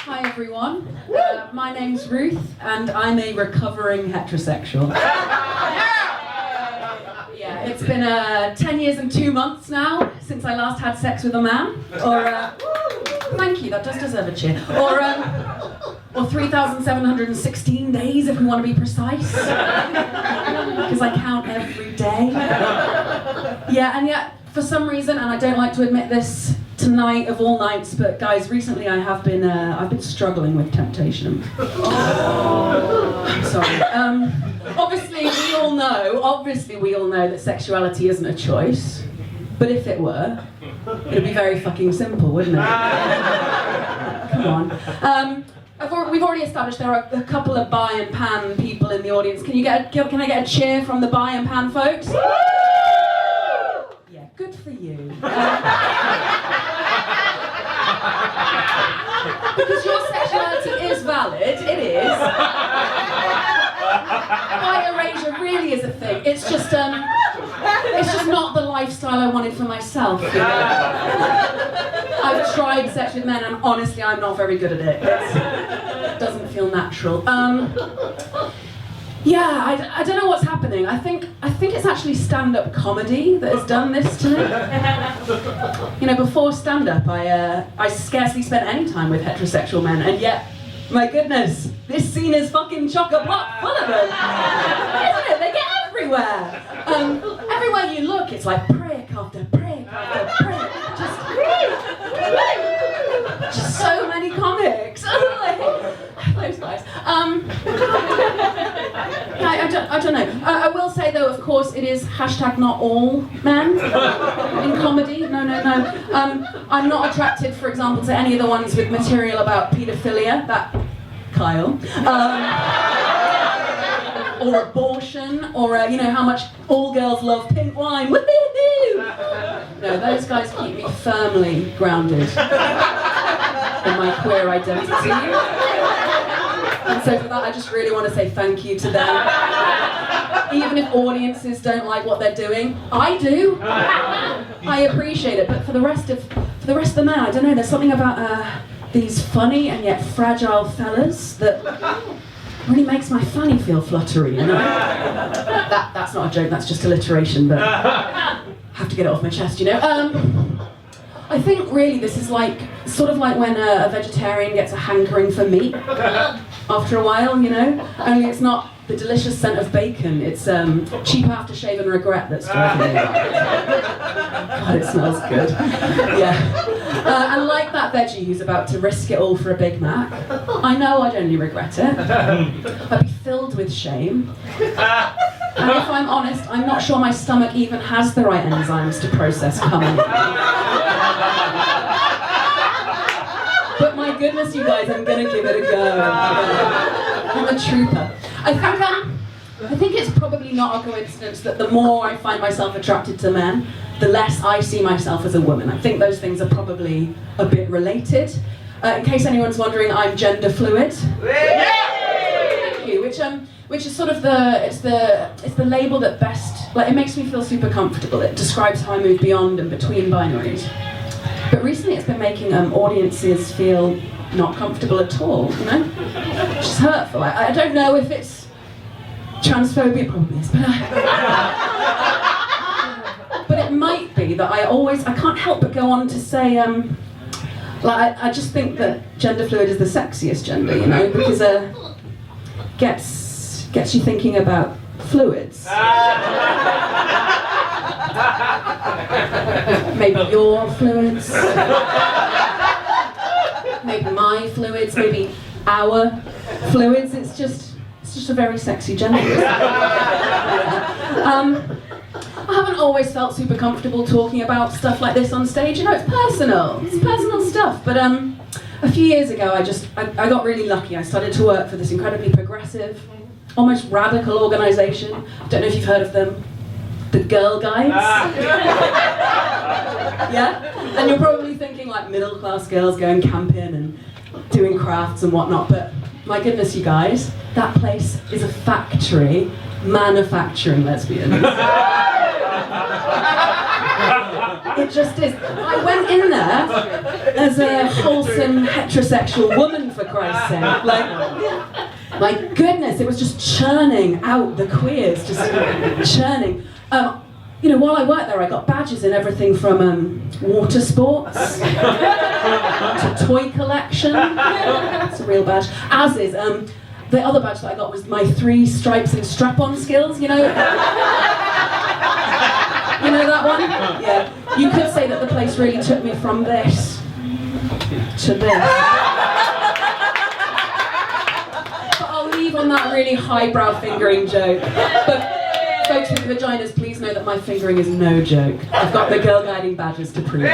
Hi everyone, my name's Ruth and I'm a recovering heterosexual. Yeah, it's been 10 years and 2 months now since I last had sex with a man. Or, thank you, that does deserve a cheer. Or 3,716 days if we want to be precise. Because I count every day. Yeah, and yet, for some reason, and I don't like to admit this tonight of all nights, but guys, recently I've been struggling with temptation. I'm sorry. Obviously we all know that sexuality isn't a choice, but if it were, it'd be very fucking simple, wouldn't it? Come on. We've already established there are a couple of bi and pan people in the audience. Can I get a cheer from the bi and pan folks? Yeah, good for you. Because your sexuality is valid, it is. Bi erasure really is a thing. It's just not the lifestyle I wanted for myself. You know? I've tried sex with men and honestly I'm not very good at it. It doesn't feel natural. Yeah, I don't know what's happening. I think it's actually stand-up comedy that has done this to me. You know, before stand-up, I scarcely spent any time with heterosexual men, and yet, my goodness, this scene is fucking chock-a-block full of them. Isn't it? They get everywhere. Everywhere you look, it's like prick after prick after prick. Just so many comics. Those guys. I don't know. I will say though, of course, it is #not all men in comedy. No. I'm not attracted, for example, to any of the ones with material about paedophilia. That Kyle. Or abortion, or you know how much all girls love pink wine. Woohoo! No, those guys keep me firmly grounded in my queer identity. And so for that, I just really want to say thank you to them. Even if audiences don't like what they're doing, I do. I appreciate it. But for the rest of the men, I don't know. There's something about these funny and yet fragile fellas that really makes my fanny feel fluttery. You know? That's not a joke. That's just alliteration. But I have to get it off my chest. You know. I think really this is sort of like when a vegetarian gets a hankering for meat after a while, you know? Only it's not the delicious scent of bacon, it's cheap aftershave and regret that's driving me. God, it smells good. Yeah. And like that veggie who's about to risk it all for a Big Mac, I know I'd only regret it. I'd be filled with shame. And if I'm honest, I'm not sure my stomach even has the right enzymes to process coming. But my goodness, you guys, I'm gonna give it a go. I'm a trooper. I think it's probably not a coincidence that the more I find myself attracted to men, the less I see myself as a woman. I think those things are probably a bit related. In case anyone's wondering, I'm gender fluid. Thank you. Which is sort of the label that best, it makes me feel super comfortable. It describes how I move beyond and between binaries. But recently it's been making audiences feel not comfortable at all, you know? Which is hurtful. I don't know if it's transphobia, probably is, but it might be that I can't help but go on to say, I just think that gender fluid is the sexiest gender, you know, because gets you thinking about fluids. Maybe your fluids, maybe my fluids, maybe our fluids. It's just a very sexy gender. I haven't always felt super comfortable talking about stuff like this on stage. You know, it's personal stuff. But a few years ago, I got really lucky. I started to work for this incredibly progressive, almost radical organisation. Don't know if you've heard of them. The Girl Guides. Yeah? And you're probably thinking middle-class girls going camping and doing crafts and whatnot, but my goodness, you guys, that place is a factory manufacturing lesbians. It just is. I went in there as a wholesome heterosexual woman, for Christ's sake. Like, my goodness, it was just churning out the queers, just churning. You know, while I worked there, I got badges in everything from water sports to toy collection. It's a real badge. As is, the other badge that I got was my 3 stripes and strap-on skills, you know? You know that one? Yeah. You could say that the place really took me from this to this. But I'll leave on that really highbrow fingering joke. But folks with vaginas, please know that my fingering is no joke. I've got the girl guiding badges to prove it.